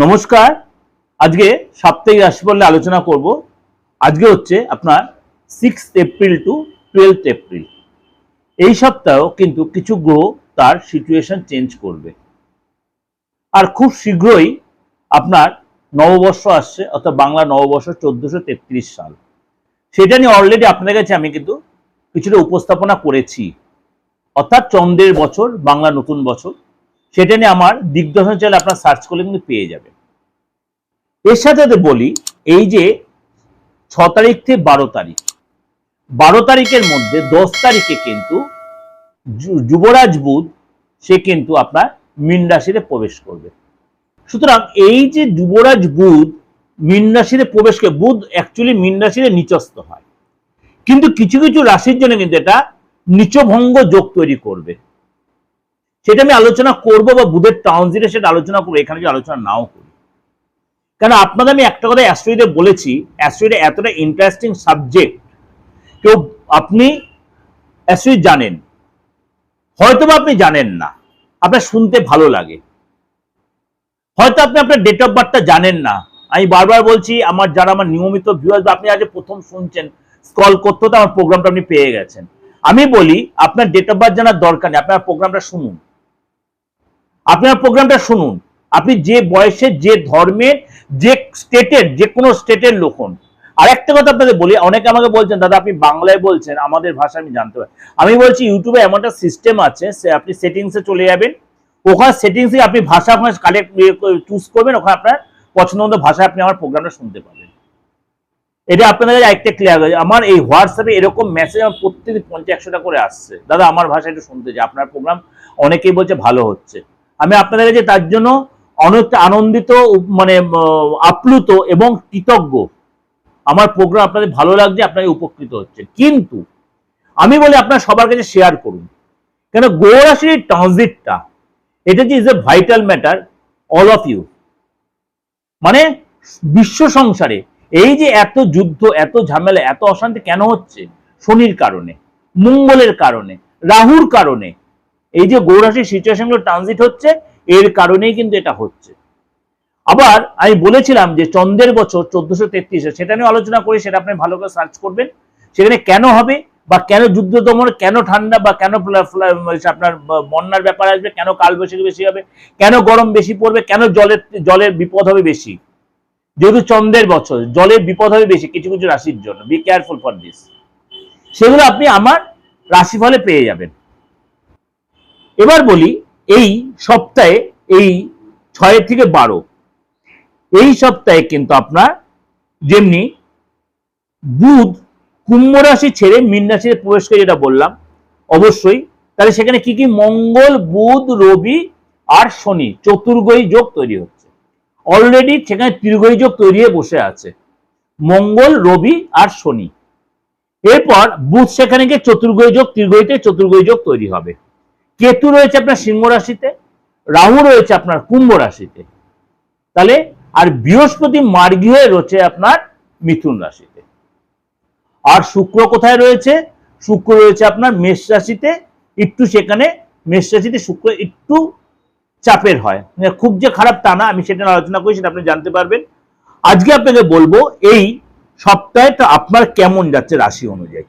নমস্কার। আজকে সাপ্তাহিক রাশিফল নিয়ে আলোচনা করব। আজকে হচ্ছে আপনার 6 এপ্রিল টু 12 এপ্রিল। এই সপ্তাহ কিন্তু কিছু গ্রহ তার সিচুয়েশন চেঞ্জ করবে, আর খুব শীঘ্রই আপনার নববর্ষ আসছে, অর্থাৎ বাংলা নববর্ষ 1433 সাল। সেটা নিয়ে অলরেডি আপনাদের কাছে আমি কিন্তু কিছুটা উপস্থাপনা করেছি, অর্থাৎ চন্দ্রের বছর, বাংলা নতুন বছর। সেটা নিয়ে আমার দিগদর্শন চ্যানেলে আপনার সার্চ করলে কিন্তু পেয়ে যাবে। এর সাথে বলি, এই যে 6 তারিখ থেকে 12 তারিখ, 12 তারিখের মধ্যে 10 তারিখে কিন্তু যুবরাজ বুধ সে কিন্তু আপনার মীন রাশিতে প্রবেশ করবে। সুতরাং এই যে যুবরাজ বুধ মীন রাশিতে প্রবেশ করে, বুধ অ্যাকচুয়ালি মীন রাশিতে নিচস্থ হয়, কিন্তু কিছু কিছু রাশির জন্য কিন্তু এটা নিচভঙ্গ যোগ তৈরি করবে। সেটা আমি আলোচনা করব, বা বুধের ট্রানজিটে সেটা আলোচনা করবো, এখানে যে আলোচনা নাও করি। কারণ আপনাদের আমি একটা কথা অ্যাস্ট্রোইডে বলেছি, অ্যাস্ট্রোইডে এতটা ইন্টারেস্টিং সাবজেক্ট, কেউ আপনি অ্যাস্ট্রোইড জানেন, হয়তোবা আপনি জানেন না, আপনার শুনতে ভালো লাগে, হয়তো আপনি আপনার ডেট অফ বার্থটা জানেন না। আমি বারবার বলছি, আমার যারা আমার নিয়মিত ভিউয়ার্স, বা আপনি আজ প্রথম শুনছেন, স্ক্রল করতে হতে আমার প্রোগ্রামটা আপনি পেয়ে গেছেন। আমি বলি, আপনার ডেট অফ বার্থ জানার দরকার নেই, আপনার প্রোগ্রামটা শুনুন, আপনার প্রোগ্রামটা শুনুন। আপনি যে বয়সে, যে ধর্মের, যে স্টেটের, যে কোনো স্টেটের লোক হন। আর একটা কথা আপনাদের বলি, অনেকে আমাকে বলছেন, দাদা আপনি বাংলায় বলছেন, আমাদের ভাষা আমি জানতে পারি। আমি বলছি, ইউটিউবে এমন একটা সিস্টেম আছে, আপনি সেটিংসে চলে যাবেন, ওখানে সেটিংসে আপনি ভাষা কালেক্ট চুজ করবেন, ওখানে আপনার পছন্দ মতো ভাষায় আপনি আমার প্রোগ্রামটা শুনতে পাবেন। এটা আপনাদের কাছে একটা ক্লিয়ার হয়ে যায়। আমার এই হোয়াটসঅ্যাপে এরকম মেসেজ আমার প্রত্যেকদিন 50-100টা করে আসছে, দাদা আমার ভাষায় একটু শুনতে চাই, আপনার প্রোগ্রাম অনেকেই বলছে ভালো হচ্ছে। আমি আপনাদের কাছে তার জন্য অনেক আনন্দিত, মানে আপ্লুত এবং কৃতজ্ঞ। আমার প্রোগ্রাম আপনাদের ভালো লাগছে, আপনারা উপকৃত হচ্ছে। কিন্তু আমি বলি, আপনারা সবার কাছে শেয়ার করুন, কেন গ্রহ রাশির ট্রানজিটটা, এটা যে is a vital matter all of you. মানে বিশ্ব সংসারে এই যে এত যুদ্ধ, এত ঝামেলা, এত অশান্তি কেন হচ্ছে? শনির কারণে, মঙ্গলের কারণে, রাহুর কারণে। এই যে গ্রহ রাশির সিচুয়েশনগুলো ট্রানজিট হচ্ছে, এর কারণেই কিন্তু এটা হচ্ছে। আবার আমি বলেছিলাম যে চন্দ্রের বছর 1433, সেটা নিয়ে আলোচনা করি, সেটা আপনি ভালো করে সার্চ করবেন। সেখানে কেন হবে, বা কেন যুদ্ধ দমন, কেন ঠান্ডা, বা কেন আপনার বন্যার ব্যাপার আসবে, কেন কালবৈশাখী বেশি হবে, কেন গরম বেশি পড়বে, কেন জলের বিপদ হবে বেশি। যেহেতু চন্দ্রের বছর, জলের বিপদ হবে বেশি কিছু কিছু রাশির জন্য, বি কেয়ারফুল ফর দিস। সেগুলো আপনি আমার রাশিফলে পেয়ে যাবেন। এবার বলি, এই সপ্তাহে, এই 6 থেকে 12, এই সপ্তাহে কিন্তু আপনার যেমনি বুধ কুম্ভ রাশি ছেড়ে মীন রাশিতে প্রবেশ করে, যেটা বললাম অবশ্যই, তাহলে সেখানে কি কি মঙ্গল, বুধ, রবি আর শনি চতুর্গ্রহী যোগ তৈরি হচ্ছে। অলরেডি সেখানে ত্রিগ্রহী যোগ তৈরি হয়ে বসে আছে, মঙ্গল, রবি আর শনি। এরপর বুধ সেখানে গিয়ে চতুর্গ্রহী যোগ, ত্রিগ্রহীতে চতুর্গ্রহী যোগ তৈরি হবে। কেতু রয়েছে আপনার সিংহ রাশিতে, রাহু রয়েছে আপনার কুম্ভ রাশিতে, তাহলে আর বৃহস্পতি মার্গী হয়ে রয়েছে আপনার মিথুন রাশিতে। আর শুক্র কোথায় রয়েছে? শুক্র রয়েছে আপনার মেষ রাশিতে। একটু সেখানে মেষ রাশিতে শুক্র একটু চাপের হয়, খুব যে খারাপ তা না, আমি সেটা আলোচনা করি, সেটা আপনি জানতে পারবেন। আজকে আপনাকে বলবো এই সপ্তাহটা আপনার কেমন যাচ্ছে রাশি অনুযায়ী,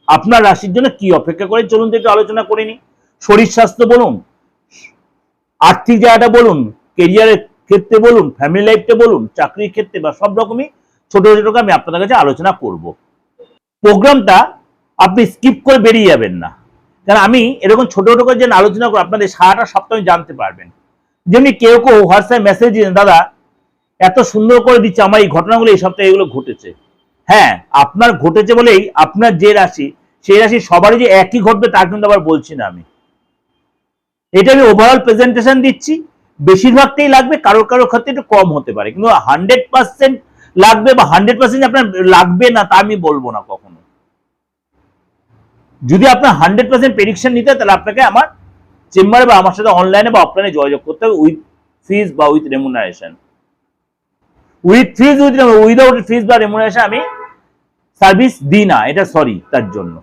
আপনার রাশির জন্য কি অপেক্ষা করে। চলুন তো একটু আলোচনা করে নি। শরীর স্বাস্থ্য বলুন, আর্থিক জায়গাটা বলুন, কেরিয়ারের ক্ষেত্রে বলুন, ফ্যামিলি লাইফটা বলুন, চাকরির ক্ষেত্রে, বা সব রকমই ছোট ছোট আমি আপনাদের কাছে আলোচনা করব। প্রোগ্রামটা আপনি স্কিপ করে বেরিয়ে যাবেন না, কারণ আমি এরকম ছোট ছোট করে যেন আলোচনা করে আপনাদের সারাটা সপ্তাহে জানতে পারবেন। যেমনি কেউ কেউ হোয়াটসঅ্যাপ মেসেজ দিন, দাদা এত সুন্দর করে দিচ্ছে, আমার এই ঘটনাগুলো এই সপ্তাহে এগুলো ঘটেছে। হ্যাঁ, আপনার ঘটেছে বলেই আপনার যে রাশি, সেই রাশি সবারই যে একই ঘটবে তা কিন্তু আবার বলছি না আমি। এটা আমি ওভারঅল প্রেজেন্টেশন দিচ্ছি, বেশিরভাগটাই লাগবে, কারোর কারোর ক্ষেত্রে একটু কম হতে পারে, কিন্তু 100% লাগবে বা 100% আপনার লাগবে না তা আমি বলবো না কখনো। যদি আপনার 100% প্রেডিকশন নিতে, তাহলে আপনাকে আমার চেম্বারে বা আমার সাথে অনলাইনে বা অফলাইনে যোগাযোগ করতে হবে, উইথ ফিজ বা with remuneration. With fees, without fees বা রেমুনারেশন আমি সার্ভিস দিই না, এটা সরি তার জন্য।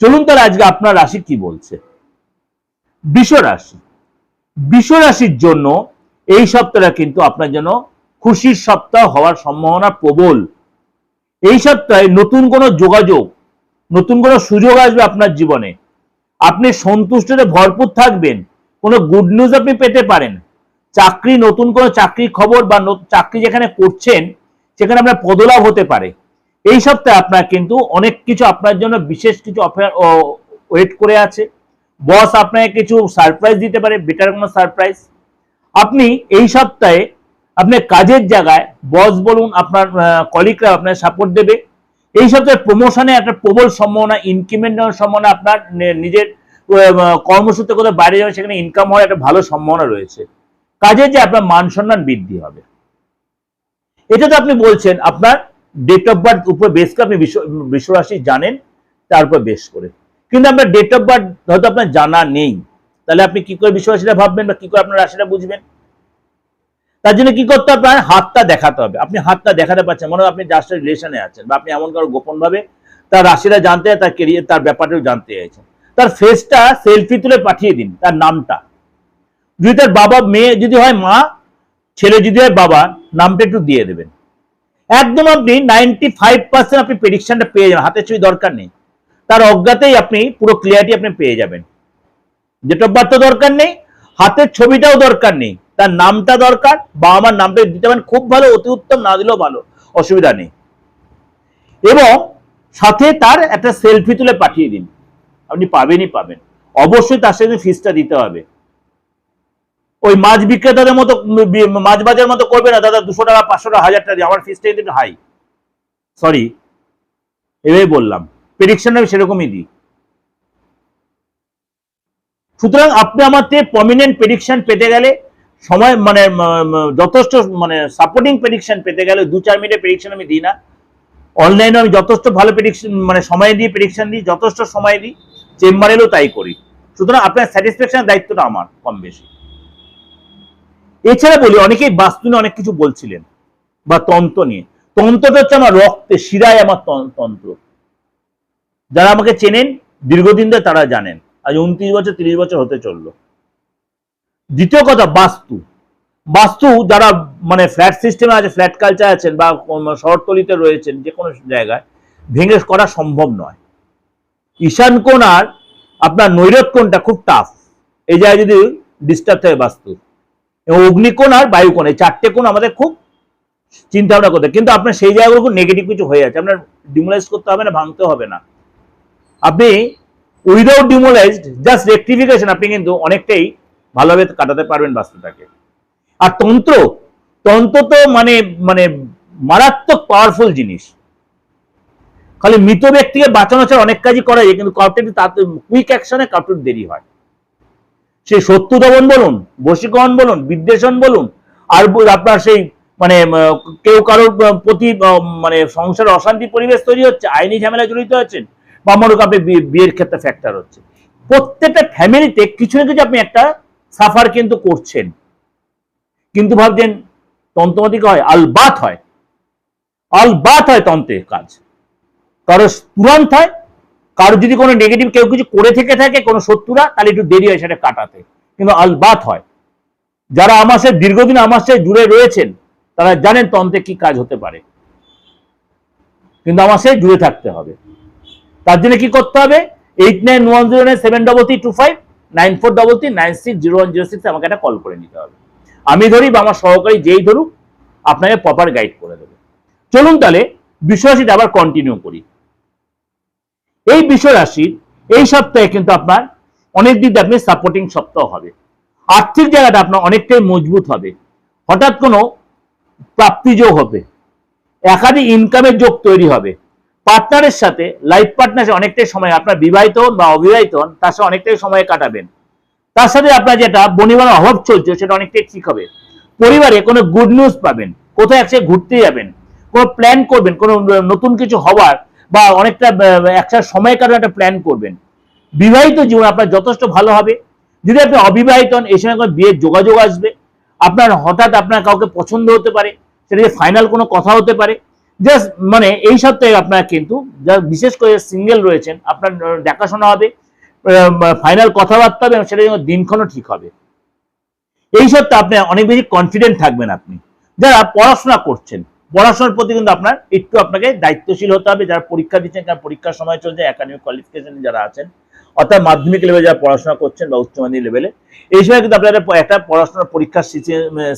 চলুন তাহলে আজকে আপনার রাশি কি বলছে। বৃষ রাশি, বৃষ রাশির জন্য এই সপ্তাহটা কিন্তু আপনার জন্য খুশির সপ্তাহ হওয়ার সম্ভাবনা প্রবল। এই সপ্তাহে নতুন কোনো যোগাযোগ, নতুন কোনো সুযোগ আসবে আপনার জীবনে। আপনি সন্তুষ্টতে ভরপুর থাকবেন, কোনো গুড নিউজ আপনি পেতে পারেন। চাকরি, নতুন কোনো চাকরির খবর বা চাকরি যেখানে করছেন সেখানে আপনার পদলাভ হতে পারে। এই সপ্তাহে আপনার কিন্তু অনেক কিছু আপনার জন্য বিশেষ কিছু অফার ওয়েট করে আছে। বস আপনাকে কিছু সারপ্রাইজ দিতে পারে, বেটার কোনো সারপ্রাইজ। আপনি এই সপ্তাহে আপনার কাজের জায়গায় বস বলুন, আপনার কলিগরা আপনার সাপোর্ট দেবে। এই সপ্তাহে প্রমোশনে একটা প্রবল সম্ভাবনা, ইনক্রিমেন্ট নেওয়ার সম্ভাবনা, আপনার নিজের কর্মসূত্রে কোথাও বাইরে যাবে সেখানে ইনকাম হওয়ার একটা ভালো সম্ভাবনা রয়েছে। কাজে যে আপনার মান সম্মান বৃদ্ধি হবে। এটা তো আপনি বলছেন আপনার ডেট অফ বার্থ উপর বেস করে আপনি বিশ্বরাশি জানেন, তার উপর বেস করে। কিন্তু আপনার ডেট অফ বার্থ হয়তো আপনার জানা নেই, তাহলে আপনি কি করে বিশ্বরাশিটা ভাববেন বা কি করে আপনার রাশিটা বুঝবেন? তার জন্য কি করতে হবে? আপনার হাতটা দেখাতে হবে। আপনি হাতটা দেখাতে পারছেন, মনে হয় আপনি যার সাথে রিলেশনে আছেন, বা আপনি এমন কারো গোপন ভাবে তার রাশিটা জানতে, তার কেরিয়ার, তার ব্যাপারটাও জানতে চাইছেন। তার ফেসটা সেলফি তুলে পাঠিয়ে দিন, তার নামটা। যদি তার বাবা, মেয়ে যদি হয় মা, ছেলে যদি হয় বাবা, নামটা একটু দিয়ে দেবেন। একদম আপনি 95% আপনি প্রেডিকশনটা পেয়ে যাবেন, হাতের ছবি দরকার নেই। তার অজ্ঞাতেই আপনি পুরো ক্লিয়ারিটি আপনি পেয়ে যাবেন। ডেট অফ বার্থ দরকার নেই, হাতের ছবিটাও দরকার নেই, তার নামটা দরকার। বাবা মার নামটা দিতে পারেন, খুব ভালো, অতি উত্তম, না দিলেও ভালো, অসুবিধা নেই। এবং সাথে তার একটা সেলফি তুলে পাঠিয়ে দিন, আপনি পাবেনই পাবেন। অবশ্যই তার সাথে ফিসটা দিতে হবে। ওই মাছ বিক্রেতাদের মতো, মাছ বাজার মতো করবে না, দাদা 200 টাকা 500 টাকা 1000 টাকা দিয়ে, আমার ফিসটা কিন্তু হাই। সরি, এভাবে বললাম, প্রেডিকশন আমি সেরকমই দিই। সুতরাং আপনি আমার থেকে প্রমিনেন্ট প্রেডিকশন পেতে গেলে, সময় মানে যথেষ্ট মানে সাপোর্টিং প্রেডিকশন পেতে গেলে 2-4 মিনিটের প্রেডিকশন আমি দিই না। অনলাইনে আমি যথেষ্ট ভালো প্রেডিকশন মানে সময় দিয়ে প্রেডিকশন দিই, যথেষ্ট সময় দিই, চেম্বারেও তাই করি। সুতরাং আপনার স্যাটিসফ্যাকশনের দায়িত্বটা আমার কম বেশি। এছাড়া বলি, অনেকেই বাস্তু নিয়ে অনেক কিছু বলছিলেন, বা তন্ত্র নিয়ে। তন্ত্রটা হচ্ছে আমার রক্তে, শিরায় আমার তন্ত্র। যারা আমাকে চেনেন দীর্ঘদিন ধরে তারা জানেন, আজ 29 বছর 30 বছর হতে চললো। দ্বিতীয় কথা, বাস্তু। বাস্তু যারা মানে ফ্ল্যাট সিস্টেমে আছে, ফ্ল্যাট কালচার আছেন, বা শহরতলিতে রয়েছেন, যে কোনো জায়গায় ভেঙে করা সম্ভব নয়। ঈশান কোণ আর আপনার নৈরত কোণটা খুব টাফ, এই জায়গায় যদি ডিস্টার্ব থাকে বাস্তু। এবং অগ্নিকোণ আর বায়ুকোণ, এই 4টে কোণ আমাদের খুব চিন্তা ভাবনা করতে। কিন্তু আপনার সেই জায়গাগুলো খুব নেগেটিভ কিছু হয়ে যাচ্ছে, আপনার ডিমোলাইজ করতে হবে না, ভাঙতে হবে না। আপনি উইদাউট ডিমোলাইজড জাস্ট রেক্টিফিকেশন আপনি কিন্তু অনেকটাই ভালোভাবে কাটাতে পারবেন বাস্তুটাকে। আর তন্ত্র, তন্ত্র তো মানে মানে মারাত্মক পাওয়ারফুল জিনিস। খালি মৃত ব্যক্তিকে বাঁচানো ছাড়া অনেক কাজই করা যায়, কিন্তু কাউকে কুইক অ্যাকশনে কাউকে দেরি হয়। সেই শত্রু দমন বলুন, বশীকরণ বলুন, বিদ্বেষণ বলুন, আর আপনার সেই মানে কেউ কারোর প্রতি মানে সংসারে অশান্তি পরিবেশ তৈরি হচ্ছে, আইনি ঝামেলা জড়িত আছেন, বা মনে করেন আপনি বিয়ের ক্ষেত্রে ফ্যাক্টর হচ্ছে। প্রত্যেকটা ফ্যামিলিতে কিছু না কিছু আপনি একটা সাফার কিন্তু করছেন। কিন্তু ভাবছেন তন্ত্রমাতিক হয়, আলবাত হয়, আলবাত হয় তন্ত্রের কাজ। কারো তুরন্ত হয়, কারো যদি কোনো নেগেটিভ কেউ কিছু করে থেকে থাকে কোনো শত্রুরা, তাহলে একটু দেরি হয় সেটা কাটাতে, কিন্তু আলবাত হয়। যারা আমার সাথে দীর্ঘদিন আমার সাথে জুড়ে রয়েছেন তারা জানেন তন্ত্রে কি কাজ হতে পারে, কিন্তু আমার সাথে জুড়ে থাকতে হবে। তার জন্য কি করতে হবে? 8910973325 9433960106 আমাকে একটা কল করে নিতে হবে। আমি ধরি বা আমার সহকারী যেই ধরুক, আপনাকে প্রপার গাইড করে দেবে। চলুন তাহলে বিষয়রাশিটা আবার কন্টিনিউ করি। এই বিষয় রাশির এই সপ্তাহে কিন্তু আপনার অনেক দিক দিয়ে আপনি সাপোর্টিং সপ্তাহ হবে। আর্থিক জায়গাটা আপনার অনেকটাই মজবুত হবে। হঠাৎ কোনো প্রাপ্তি যোগ হবে, একাধিক ইনকামের যোগ তৈরি হবে। পার্টনারের সাথে, লাইফ পার্টনারের অনেকটাই সময়, আপনার বিবাহিত হন বা অবিবাহিত হন, তার সাথে অনেকটাই সময় কাটাবেন। তার সাথে আপনার যেটা বনিবনার অভাব চলছে সেটা অনেকটাই ঠিক হবে। পরিবারে কোনো গুড নিউজ পাবেন, কোথাও একসাথে ঘুরতে যাবেন, কোনো প্ল্যান করবেন, কোনো নতুন কিছু হওয়ার, বা অনেকটা একসাথে সময় কাটানোর একটা প্ল্যান করবেন। বিবাহিত জীবন আপনার যথেষ্ট ভালো হবে। যদি আপনি অবিবাহিত হন, এই সময় কোনো বিয়ের যোগাযোগ আসবে। আপনার হঠাৎ আপনার কাউকে পছন্দ হতে পারে, সেটা যে ফাইনাল কোনো কথা হতে পারে। জাস্ট মানে এই সপ্তাহে আপনার কিন্তু বিশেষ করে সিঙ্গেল রয়েছেন, আপনার দেখাশোনা হবে, ফাইনাল কথাবার্তা হবে, এবং সেটা দিনক্ষণও ঠিক হবে। এই সপ্তাহে আপনি অনেক বেশি কনফিডেন্ট থাকবেন। আপনি যারা পড়াশোনা করছেন, পড়াশোনার প্রতি কিন্তু আপনাকে দায়িত্বশীল হতে হবে। যারা পরীক্ষা দিচ্ছেন, কারণ পরীক্ষার সময় চলছে, একাডেমিক কোয়ালিফিকেশন যারা আছেন, অর্থাৎ মাধ্যমিক লেভেলে যারা পড়াশোনা করছেন বা উচ্চ মাধ্যমিক লেভেলে, এই সময় কিন্তু আপনাদের একটা পড়াশোনার পরীক্ষার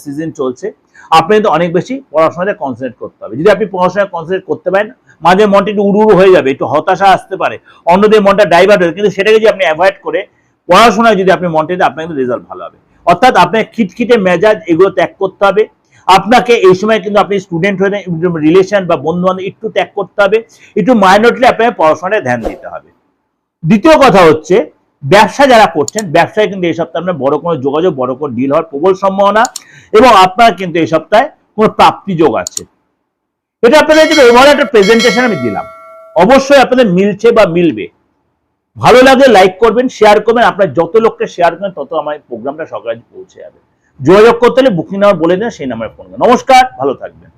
সিজন চলছে। আপনি কিন্তু অনেক বেশি পড়াশোনাতে কনসেন্ট্রেট করতে হবে। যদি আপনি পড়াশোনায় কনসেন্ট্রেট করতে পারেন, মাঝে মনটা একটু উড়ু হয়ে যাবে, একটু হতাশা আসতে পারে, অন্যদের মনটা ডাইভার্ট হবে, কিন্তু সেটাকে যদি আপনি অ্যাভয়েড করে পড়াশোনায় যদি আপনি মনটা দিন, আপনার কিন্তু রেজাল্ট ভালো হবে। অর্থাৎ আপনার খিটখিটে মেজাজ এগুলো ত্যাগ করতে হবে। আপনাকে এই সময় কিন্তু আপনি স্টুডেন্ট হয়ে রিলেশন বা বন্ধু বান্ধব একটু ত্যাগ করতে হবে, একটু মাইনরলি আপনাকে পড়াশোনায় ধ্যান দিতে হবে। দ্বিতীয় কথা হচ্ছে, ব্যবসা যারা করছেন, ব্যবসায় কিন্তু এই সপ্তাহে আপনার বড় কোনো যোগাযোগ, বড় কোনো ডিল হওয়ার প্রবল সম্ভাবনা, এবং আপনার কিন্তু এই সপ্তাহে কোনো প্রাপ্তি যোগ আছে। এটা আপনাদের জন্য ওভারঅল একটা প্রেজেন্টেশন আমি দিলাম। অবশ্যই আপনাদের মিলছে বা মিলবে। ভালো লাগলে লাইক করবেন, শেয়ার করবেন। আপনার যত লোককে শেয়ার করবেন, তত আমার প্রোগ্রামটা সকালে পৌঁছে যাবে। যোগাযোগ করতে হলে বুকিং নাম্বার বলে দেন, সেই নাম্বারে ফোন করবেন। নমস্কার, ভালো থাকবেন।